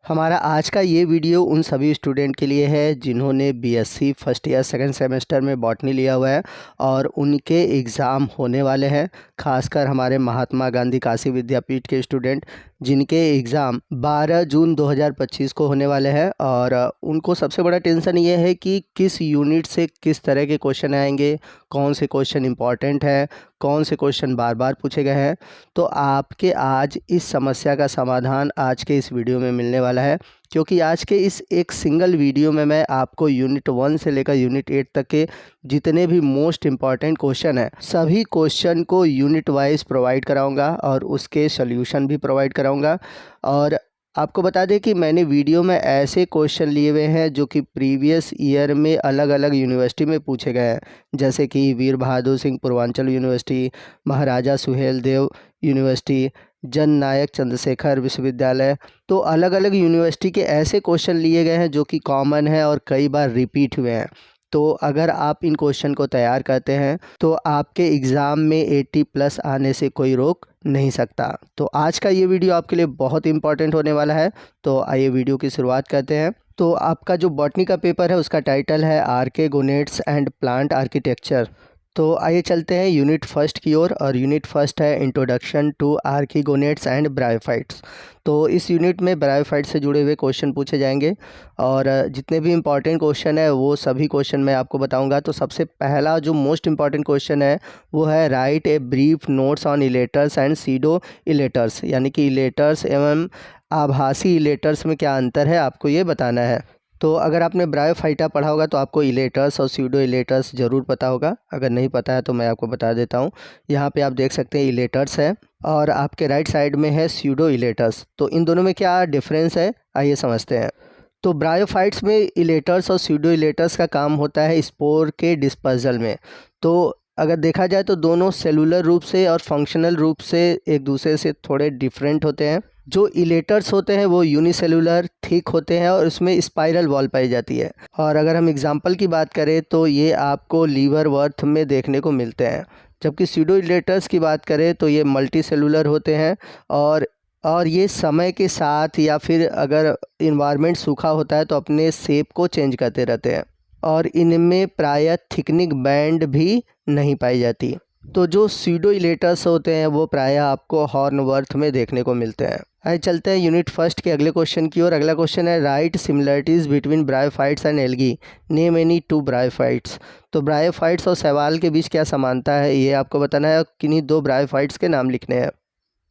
हमारा आज का ये वीडियो उन सभी स्टूडेंट के लिए है जिन्होंने BSc first year second semester में बॉटनी लिया हुआ है और उनके एग्ज़ाम होने वाले हैं। खासकर हमारे महात्मा गांधी काशी विद्यापीठ के स्टूडेंट जिनके एग्ज़ाम 12 जून 2025 को होने वाले हैं और उनको सबसे बड़ा टेंशन ये है कि किस यूनिट से किस तरह के क्वेश्चन आएंगे, कौन से क्वेश्चन इंपॉर्टेंट है, कौन से क्वेश्चन बार बार पूछे गए हैं। तो आपके आज इस समस्या का समाधान आज के इस वीडियो में मिलने वाला है, क्योंकि आज के इस एक सिंगल वीडियो में मैं आपको यूनिट 1 से लेकर यूनिट 8 तक के जितने भी मोस्ट इम्पॉर्टेंट क्वेश्चन हैं सभी क्वेश्चन को यूनिट वाइज प्रोवाइड कराऊंगा और उसके सॉल्यूशन भी प्रोवाइड कराऊंगा। और आपको बता दें कि मैंने वीडियो में ऐसे क्वेश्चन लिए हुए हैं जो कि प्रीवियस ईयर में अलग अलग यूनिवर्सिटी में पूछे गए हैं, जैसे कि वीर बहादुर सिंह पूर्वांचल यूनिवर्सिटी, महाराजा सुहेल देव यूनिवर्सिटी, जन नायक चंद्रशेखर विश्वविद्यालय। तो अलग अलग यूनिवर्सिटी के ऐसे क्वेश्चन लिए गए हैं जो कि कॉमन है और कई बार रिपीट हुए हैं। तो अगर आप इन क्वेश्चन को तैयार करते हैं तो आपके एग्ज़ाम में 80 प्लस आने से कोई रोक नहीं सकता। तो आज का ये वीडियो आपके लिए बहुत इंपॉर्टेंट होने वाला है। तो आइए वीडियो की शुरुआत करते हैं। तो आपका जो बॉटनी का पेपर है उसका टाइटल है आर्किगोनेट्स एंड प्लांट आर्किटेक्चर। तो आइए चलते हैं यूनिट फर्स्ट की ओर और यूनिट फर्स्ट है इंट्रोडक्शन टू आर्किगोनेट्स एंड ब्रायोफाइट्स। तो इस यूनिट में ब्रायोफाइट से जुड़े हुए क्वेश्चन पूछे जाएंगे और जितने भी इम्पॉर्टेंट क्वेश्चन है वो सभी क्वेश्चन मैं आपको बताऊंगा। तो सबसे पहला जो मोस्ट इम्पॉर्टेंट क्वेश्चन है वो है write a brief notes on elaters and pseudo elaters, यानी कि इलेटर्स एवं आभासी इलेटर्स में क्या अंतर है आपको ये बताना है। तो अगर आपने ब्रायोफाइटा पढ़ा होगा तो आपको इलेटर्स और स्यूडो इलेटर्स ज़रूर पता होगा। अगर नहीं पता है तो मैं आपको बता देता हूँ। यहाँ पे आप देख सकते हैं इलेटर्स है और आपके राइट साइड में है स्यूडो इलेटर्स। तो इन दोनों में क्या डिफरेंस है आइए समझते हैं। तो ब्रायोफाइट्स में इलेटर्स और स्यूडो इलेटर्स का काम होता है स्पोर के डिस्पर्जल में। तो अगर देखा जाए तो दोनों सेलुलर रूप से और फंक्शनल रूप से एक दूसरे से थोड़े डिफरेंट होते हैं। जो इलेटर्स होते हैं वो यूनिसेलुलर थिक होते हैं और उसमें स्पाइरल वॉल पाई जाती है। और अगर हम एग्जांपल की बात करें तो ये आपको लीवर वर्थ में देखने को मिलते हैं, जबकि स्यूडो इलेटर्स की बात करें तो ये मल्टी सेलुलर होते हैं और ये समय के साथ या फिर अगर इन्वायरमेंट सूखा होता है तो अपने शेप को चेंज करते रहते हैं और इनमें प्रायः थिकनिंग बैंड भी नहीं पाई जाती। तो जो स्यूडो इलेटर्स होते हैं वो प्रायः आपको हॉर्नवर्थ में देखने को मिलते हैं। आइए चलते हैं यूनिट फर्स्ट के अगले क्वेश्चन की ओर। अगला क्वेश्चन है right similarities between bryophytes and algae, name any two bryophytes. तो ब्रायोफाइट्स और शैवाल के बीच क्या समानता है ये आपको बताना है, किन्हीं दो ब्रायोफाइट्स के नाम लिखने हैं।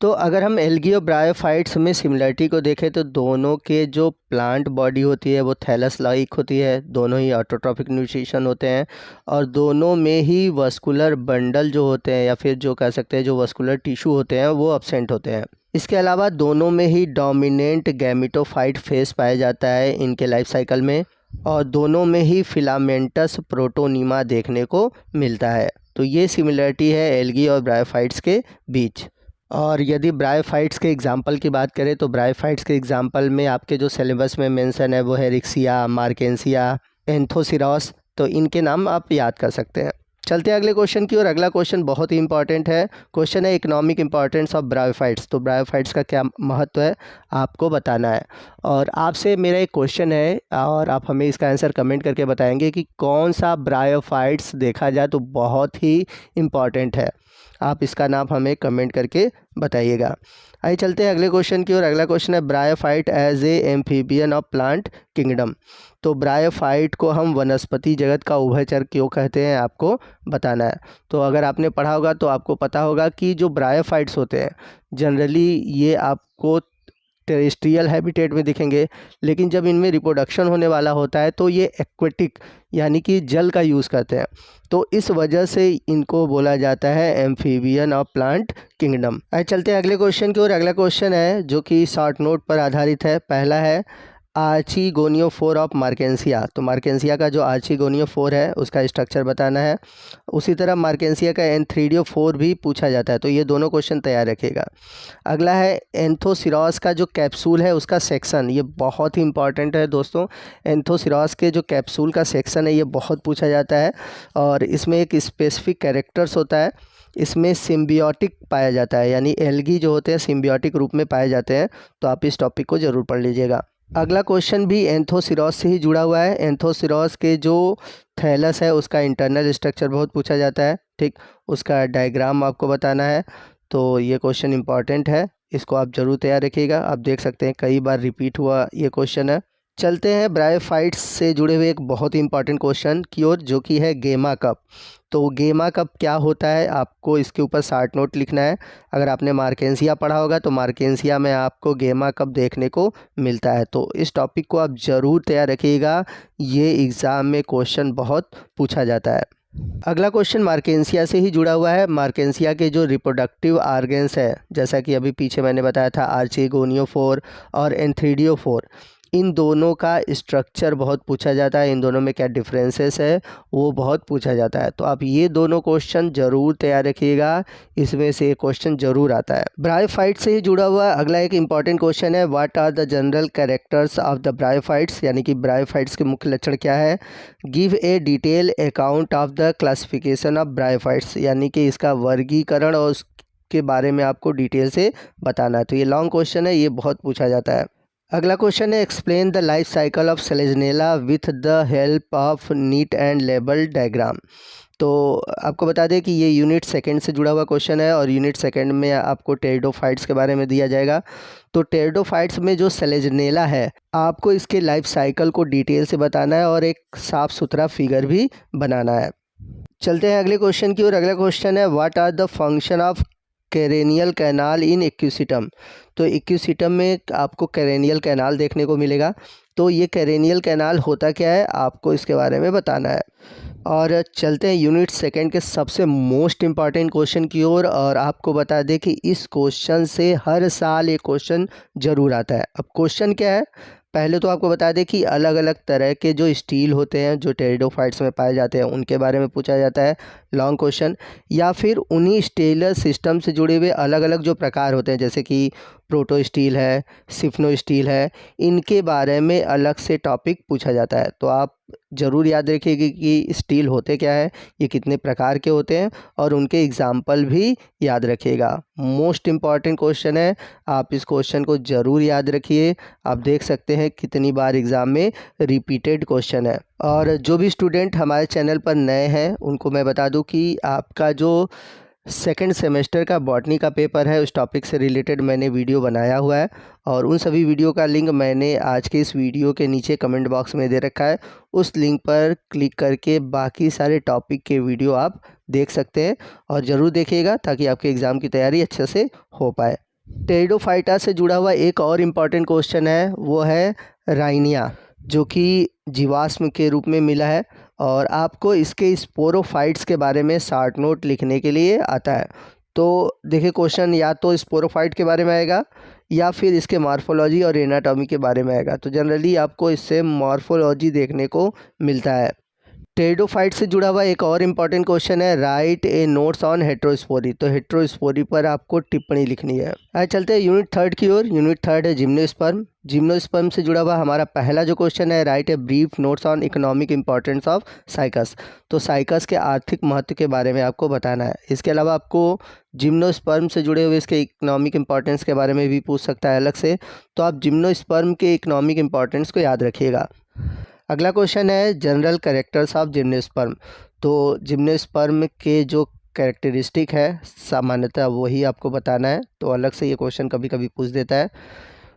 तो अगर हम एल्गी और ब्रायोफाइट्स में सिमिलरिटी को देखें तो दोनों के जो प्लांट बॉडी होती है वो थैलस लाइक होती है, दोनों ही ऑटोट्रॉफिक न्यूट्रिशन होते हैं और दोनों में ही वस्कुलर बंडल जो होते हैं या फिर जो कह सकते हैं जो वस्कुलर टिश्यू होते हैं वो अब्सेंट होते हैं। इसके अलावा दोनों में ही डोमिनेंट गैमेटोफाइट फेस पाया जाता है इनके लाइफ साइकिल में और दोनों में ही फिलामेंटस प्रोटोनीमा देखने को मिलता है। तो ये सिमिलरिटी है एल्गी और ब्रायोफाइट्स के बीच। और यदि ब्रायोफाइट्स के एग्जाम्पल की बात करें तो ब्रायोफाइट्स के एग्जाम्पल में आपके जो सिलेबस में मेंशन है वो है रिक्सिया, मार्केंसिया, एंथोसिरॉस। तो इनके नाम आप याद कर सकते हैं। चलते हैं अगले क्वेश्चन की और अगला क्वेश्चन बहुत ही इंपॉर्टेंट है। क्वेश्चन है इकोनॉमिक इंपॉर्टेंस ऑफ ब्रायोफाइट्स। तो ब्रायोफाइट्स का क्या महत्व है आपको बताना है और आपसे मेरा एक क्वेश्चन है और आप हमें इसका आंसर कमेंट करके बताएंगे कि कौन सा ब्रायोफाइट्स देखा जाए तो बहुत ही इम्पॉर्टेंट है। आप इसका नाम हमें कमेंट करके बताइएगा। आइए चलते हैं अगले क्वेश्चन की ओर। अगला क्वेश्चन है bryophyte as a amphibian of plant kingdom. तो ब्रायोफाइट को हम वनस्पति जगत का उभयचर क्यों कहते हैं आपको बताना है। तो अगर आपने पढ़ा होगा तो आपको पता होगा कि जो ब्रायोफाइट्स होते हैं जनरली ये आपको टेरेस्ट्रियल हैबिटेट में दिखेंगे, लेकिन जब इनमें रिप्रोडक्शन होने वाला होता है तो ये एक्वेटिक यानी कि जल का यूज़ करते हैं। तो इस वजह से इनको बोला जाता है एम्फीबियन ऑफ प्लांट किंगडम। आइए चलते हैं अगले क्वेश्चन की ओर। अगला क्वेश्चन है जो कि शॉर्ट नोट पर आधारित है। पहला है आर्चिगोनियोफोर ऑफ मार्केंसिया। तो मार्केंसिया का जो आर्चिगोनियोफोर है उसका स्ट्रक्चर बताना है। उसी तरह मार्केंसिया का एंथ्रीडियोफोर भी पूछा जाता है, तो ये दोनों क्वेश्चन तैयार रखिएगा। अगला है एंथोसिरॉस का जो कैप्सूल है उसका सेक्शन, ये बहुत ही इंपॉर्टेंट है दोस्तों। एंथोसिरॉस के जो कैप्सूल का सेक्शन है ये बहुत पूछा जाता है और इसमें एक स्पेसिफिक कैरेक्टर्स होता है। इसमें सिम्बियोटिक पाया जाता है, यानी एल्गी जो होते हैं सिम्बियोटिक रूप में पाए जाते हैं। तो आप इस टॉपिक को ज़रूर पढ़ लीजिएगा। अगला क्वेश्चन भी एंथोसिरोस से ही जुड़ा हुआ है। एंथोसिरोस के जो थैलस है उसका इंटरनल स्ट्रक्चर बहुत पूछा जाता है, ठीक। उसका डायग्राम आपको बताना है, तो ये क्वेश्चन इंपॉर्टेंट है, इसको आप ज़रूर तैयार रखिएगा। आप देख सकते हैं कई बार रिपीट हुआ ये क्वेश्चन है। चलते हैं ब्रायोफाइट्स से जुड़े हुए एक बहुत ही इंपॉर्टेंट क्वेश्चन की ओर, जो कि है गेमा कप। तो गेमा कप क्या होता है, आपको इसके ऊपर शार्ट नोट लिखना है। अगर आपने मार्केंसिया पढ़ा होगा तो मार्केंसिया में आपको गेमा कप देखने को मिलता है, तो इस टॉपिक को आप ज़रूर तैयार रखिएगा, ये एग्ज़ाम में क्वेश्चन बहुत पूछा जाता है। अगला क्वेश्चन मार्केंसिया से ही जुड़ा हुआ है। मार्केंसिया के जो रिप्रोडक्टिव आर्गन्स है, जैसा कि अभी पीछे मैंने बताया था आर्चीगोनियोफोर और एंथ्रीडियोफोर, इन दोनों का स्ट्रक्चर बहुत पूछा जाता है। इन दोनों में क्या डिफरेंसेस है वो बहुत पूछा जाता है, तो आप ये दोनों क्वेश्चन ज़रूर तैयार रखिएगा, इसमें से एक क्वेश्चन ज़रूर आता है। ब्रायोफाइट से ही जुड़ा हुआ अगला एक इंपॉर्टेंट क्वेश्चन है, what are the general characters of the bryophytes, यानी कि ब्रायोफाइट्स के मुख्य लक्षण क्या है। Give a detail account of the classification of bryophytes, यानी कि इसका वर्गीकरण और उसके बारे में आपको डिटेल से बताना है। तो ये लॉन्ग क्वेश्चन है, ये बहुत पूछा जाता है। अगला क्वेश्चन है, explain the life cycle of selaginella with the help of neat and label diagram. तो आपको बता दें कि ये यूनिट सेकंड से जुड़ा हुआ क्वेश्चन है, और यूनिट सेकंड में आपको टेरिडोफाइट्स के बारे में दिया जाएगा। तो टेरिडोफाइट्स में जो सेलेजनेला है, आपको इसके लाइफ साइकिल को डिटेल से बताना है और एक साफ़ सुथरा फिगर भी बनाना है। चलते हैं अगले क्वेश्चन की ओर। अगला क्वेश्चन है, what are the function of carinal canal in equisetum. तो इक्विसिटम में आपको कैरेनियल कैनाल देखने को मिलेगा, तो ये कैरेनियल कैनाल होता क्या है आपको इसके बारे में बताना है। और चलते हैं यूनिट सेकंड के सबसे मोस्ट इम्पॉर्टेंट क्वेश्चन की ओर, और आपको बता दें कि इस क्वेश्चन से हर साल एक क्वेश्चन ज़रूर आता है। अब क्वेश्चन क्या है, पहले तो आपको बता दें कि अलग अलग तरह के जो स्टील होते हैं जो टेरिडोफाइट्स में पाए जाते हैं उनके बारे में पूछा जाता है लॉन्ग क्वेश्चन, या फिर उन्हीं स्टेलर सिस्टम से जुड़े हुए अलग अलग जो प्रकार होते हैं, जैसे कि प्रोटो स्टील है, सिफ्नो स्टील है, इनके बारे में अलग से टॉपिक पूछा जाता है। तो आप ज़रूर याद रखिएगा कि स्टील होते क्या है, ये कितने प्रकार के होते हैं, और उनके एग्जाम्पल भी याद रखिएगा। मोस्ट इम्पॉर्टेंट क्वेश्चन है, आप इस क्वेश्चन को ज़रूर याद रखिए। आप देख सकते हैं कितनी बार एग्ज़ाम में रिपीटेड क्वेश्चन है। और जो भी स्टूडेंट हमारे चैनल पर नए हैं उनको मैं बता दूं कि आपका जो सेकंड सेमेस्टर का बॉटनी का पेपर है उस टॉपिक से रिलेटेड मैंने वीडियो बनाया हुआ है, और उन सभी वीडियो का लिंक मैंने आज के इस वीडियो के नीचे कमेंट बॉक्स में दे रखा है। उस लिंक पर क्लिक करके बाकी सारे टॉपिक के वीडियो आप देख सकते हैं, और ज़रूर देखिएगा ताकि आपके एग्ज़ाम की तैयारी अच्छे से हो पाए। टेरिडोफाइटा से जुड़ा हुआ एक और इम्पॉर्टेंट क्वेश्चन है, वो है राइनिया, जो कि जीवाश्म के रूप में मिला है, और आपको इसके स्पोरोफाइट्स के बारे में शॉर्ट नोट लिखने के लिए आता है। तो देखिए क्वेश्चन या तो स्पोरोफाइट के बारे में आएगा या फिर इसके मॉर्फोलॉजी और एनाटॉमी के बारे में आएगा। तो जनरली आपको इससे मॉर्फोलॉजी देखने को मिलता है। टेरिडोफाइट से जुड़ा हुआ एक और इम्पॉर्टेंट क्वेश्चन है, write A notes on heterospory. तो हेट्रोस्पोरी पर आपको टिप्पणी लिखनी है। आज चलते हैं यूनिट थर्ड की ओर। यूनिट थर्ड है जिम्नोस्पर्म। जिम्नोस्पर्म से जुड़ा हुआ हमारा पहला जो क्वेश्चन है, write a brief notes on economic importance of cycas. तो साइकस के आर्थिक महत्व के बारे में आपको बताना है। इसके अलावा आपको जिम्नोस्पर्म से जुड़े हुए इसके इकोनॉमिक इंपॉर्टेंस के बारे में भी पूछ सकता है अलग से, तो आप जिम्नोस्पर्म के इकोनॉमिक इंपॉर्टेंस को याद रखिएगा। अगला क्वेश्चन है, जनरल कैरेक्टर्स ऑफ जिम्नोस्पर्म। तो जिम्नोस्पर्म के जो कैरेक्टरिस्टिक है सामान्यतः वही आपको बताना है, तो अलग से ये क्वेश्चन कभी कभी पूछ देता है।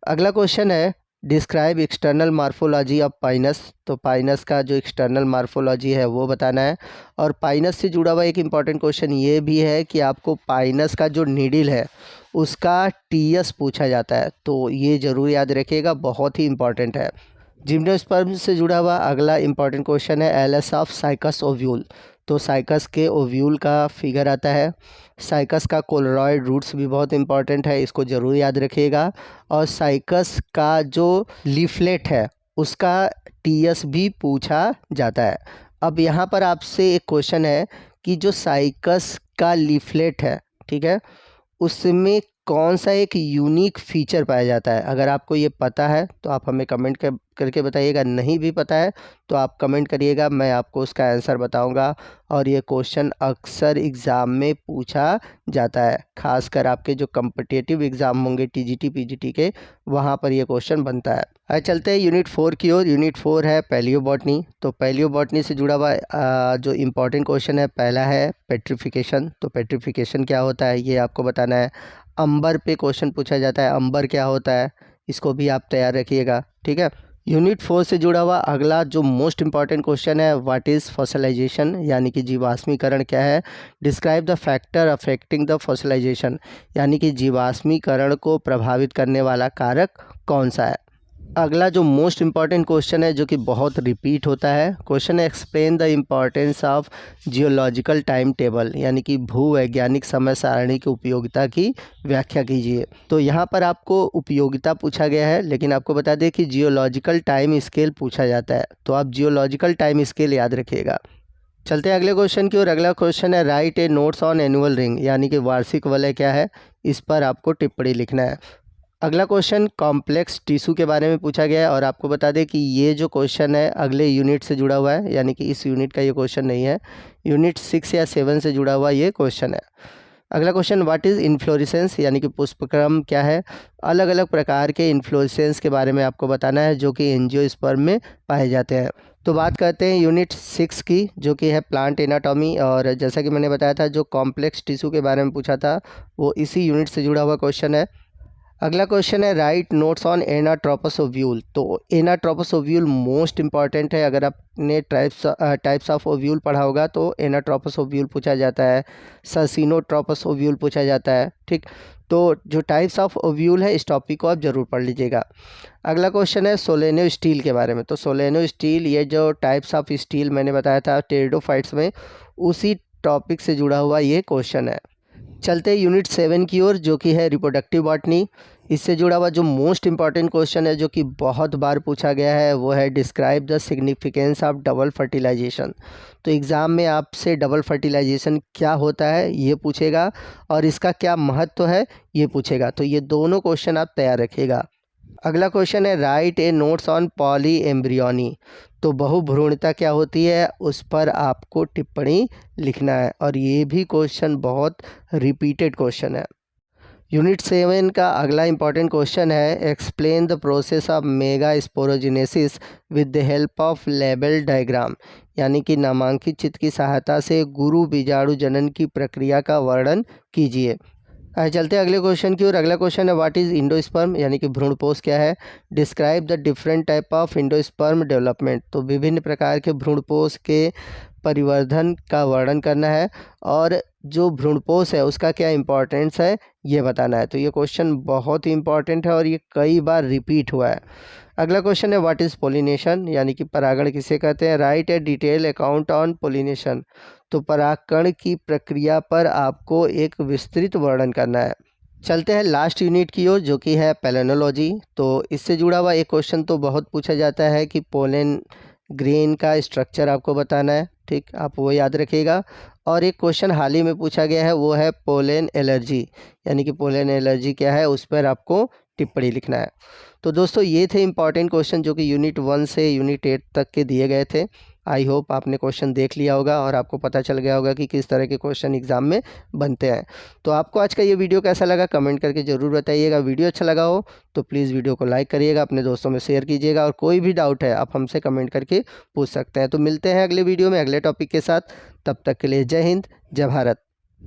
अगला क्वेश्चन है, describe external morphology of Pinus. तो पाइनस का जो एक्सटर्नल मार्फोलॉजी है वो बताना है। और पाइनस से जुड़ा हुआ एक इम्पॉर्टेंट क्वेश्चन ये भी है कि आपको पाइनस का जो नीडल है उसका टीएस पूछा जाता है, तो ये ज़रूर याद रखिएगा, बहुत ही इंपॉर्टेंट है। जिम्नोस्पर्म से जुड़ा हुआ अगला इंपॉर्टेंट क्वेश्चन है, एलएस ऑफ साइकस ओव्यूल। तो साइकस के ओव्यूल का फिगर आता है। साइकस का कोलोरॉइड रूट्स भी बहुत इंपॉर्टेंट है, इसको ज़रूर याद रखिएगा। और साइकस का जो लीफलेट है उसका टीएस भी पूछा जाता है। अब यहाँ पर आपसे एक क्वेश्चन है कि जो साइकस का लीफलेट है, ठीक है, उसमें कौन सा एक यूनिक फ़ीचर पाया जाता है? अगर आपको ये पता है तो आप हमें कमेंट करके बताइएगा, नहीं भी पता है तो आप कमेंट करिएगा, मैं आपको उसका आंसर बताऊंगा। और ये क्वेश्चन अक्सर एग्ज़ाम में पूछा जाता है, खासकर आपके जो कम्पिटिटिव एग्ज़ाम होंगे टीजीटी पीजीटी के, वहाँ पर ये क्वेश्चन बनता है। आज चलते हैं यूनिट 4 की ओर। यूनिट 4 है पैलियोबॉटनी। तो पैलियोबॉटनी से जुड़ा हुआ जो इम्पोर्टेंट क्वेश्चन है, पहला है पेट्रिफिकेशन। तो पेट्रिफिकेशन क्या होता है ये आपको बताना है। अंबर पे क्वेश्चन पूछा जाता है, अंबर क्या होता है, इसको भी आप तैयार रखिएगा, ठीक है। यूनिट 4 से जुड़ा हुआ अगला जो मोस्ट इंपॉर्टेंट क्वेश्चन है, व्हाट इज़ फॉसिलाइजेशन, यानी कि जीवाश्मीकरण क्या है। Describe the factor affecting the fossilisation, यानी कि जीवाश्मीकरण को प्रभावित करने वाला कारक कौन सा है। अगला जो मोस्ट इम्पॉर्टेंट क्वेश्चन है, जो कि बहुत रिपीट होता है, क्वेश्चन है explain the importance of geological time table, यानी कि भूवैज्ञानिक समय सारणी की उपयोगिता की व्याख्या कीजिए। तो यहाँ पर आपको उपयोगिता पूछा गया है, लेकिन आपको बता दें कि जियोलॉजिकल टाइम स्केल पूछा जाता है, तो आप जियोलॉजिकल टाइम स्केल याद रखिएगा। चलते हैं अगले क्वेश्चन की ओर। अगला क्वेश्चन है write A notes on annual ring, यानी कि वार्षिक वलय क्या है, इस पर आपको टिप्पणी लिखना है। अगला क्वेश्चन कॉम्प्लेक्स टिश्यू के बारे में पूछा गया है, और आपको बता दें कि ये जो क्वेश्चन है अगले यूनिट से जुड़ा हुआ है, यानी कि इस यूनिट का ये क्वेश्चन नहीं है, यूनिट 6 या 7 से जुड़ा हुआ ये क्वेश्चन है। अगला क्वेश्चन व्हाट इज़ इन्फ्लोरेसेंस, यानी कि पुष्पक्रम क्या है। अलग अलग प्रकार के इन्फ्लोरेसेंस के बारे में आपको बताना है, जो कि एंजियोस्पर्म में पाए जाते हैं। तो बात करते हैं यूनिट 6 की, जो कि है प्लांट एनाटॉमी। और जैसा कि मैंने बताया था, जो कॉम्प्लेक्स टिश्यू के बारे में पूछा था वो इसी यूनिट से जुड़ा हुआ क्वेश्चन है। अगला क्वेश्चन है right notes on anatropous ovule. तो एनाट्रोपस ओव्यूल मोस्ट इंपॉर्टेंट है, अगर आपने टाइप्स ऑफ ओव्यूल पढ़ा होगा तो एनाट्रोपस ओव्यूल पूछा जाता है, ससिनोट्रोपस ओव्यूल पूछा जाता है, ठीक। तो जो टाइप्स ऑफ ओव्यूल है, इस टॉपिक को आप ज़रूर पढ़ लीजिएगा। अगला क्वेश्चन है सोलेनो स्टील के बारे में। तो सोलेनो स्टील, ये जो टाइप्स ऑफ स्टील मैंने बताया था टेरिडोफाइट्स में, उसी टॉपिक से जुड़ा हुआ ये क्वेश्चन है। चलते हैं यूनिट 7 की ओर, जो कि है रिप्रोडक्टिव बॉटनी। इससे जुड़ा हुआ जो मोस्ट इंपॉर्टेंट क्वेश्चन है, जो कि बहुत बार पूछा गया है, वो है describe the significance of double fertilization. तो एग्ज़ाम में आपसे डबल फर्टिलाइजेशन क्या होता है ये पूछेगा, और इसका क्या महत्व है ये पूछेगा। तो ये दोनों क्वेश्चन आप तैयार रखिएगा। अगला क्वेश्चन है write A notes on poly embryony. तो बहुभ्रूणता क्या होती है, उस पर आपको टिप्पणी लिखना है, और ये भी क्वेश्चन बहुत रिपीटेड क्वेश्चन है। यूनिट 7 का अगला इंपॉर्टेंट क्वेश्चन है explain the process of mega sporogenesis with the help of label diagram, यानी कि नामांकित चित्र की सहायता से गुरु बीजाणु जनन की प्रक्रिया का वर्णन कीजिए। चलते हैं अगले क्वेश्चन की ओर। अगला क्वेश्चन है व्हाट इज़ इंडोस्पर्म, यानी कि भ्रूणपोष क्या है। Describe the different type of endosperm development. तो विभिन्न प्रकार के भ्रूणपोष के परिवर्धन का वर्णन करना है, और जो भ्रूणपोष है उसका क्या इंपॉर्टेंस है ये बताना है। तो ये क्वेश्चन बहुत ही इंपॉर्टेंट है, और ये कई बार रिपीट हुआ है। अगला क्वेश्चन है व्हाट इज़ पोलिनेशन, यानी कि परागण किसे कहते हैं। Right A detail account on pollination. तो परागण की प्रक्रिया पर आपको एक विस्तृत वर्णन करना है। चलते हैं लास्ट यूनिट की ओर, जो कि है पेलेनोलॉजी। तो इससे जुड़ा हुआ एक क्वेश्चन तो बहुत पूछा जाता है कि पोलन ग्रेन का स्ट्रक्चर आपको बताना है, ठीक, आप वो याद रखिएगा। और एक क्वेश्चन हाल ही में पूछा गया है, वो है पोलन एलर्जी, यानी कि पोलन एलर्जी क्या है, उस पर आपको टिप्पणी लिखना है। तो दोस्तों ये थे इंपॉर्टेंट क्वेश्चन, जो कि यूनिट 1 से यूनिट 8 तक के दिए गए थे। आई होप आपने क्वेश्चन देख लिया होगा, और आपको पता चल गया होगा कि किस तरह के क्वेश्चन एग्ज़ाम में बनते हैं। तो आपको आज का ये वीडियो कैसा लगा कमेंट करके ज़रूर बताइएगा। वीडियो अच्छा लगा हो तो प्लीज़ वीडियो को लाइक करिएगा, अपने दोस्तों में शेयर कीजिएगा, और कोई भी डाउट है आप हमसे कमेंट करके पूछ सकते हैं। तो मिलते हैं अगले वीडियो में अगले टॉपिक के साथ। तब तक के लिए जय हिंद, जय भारत।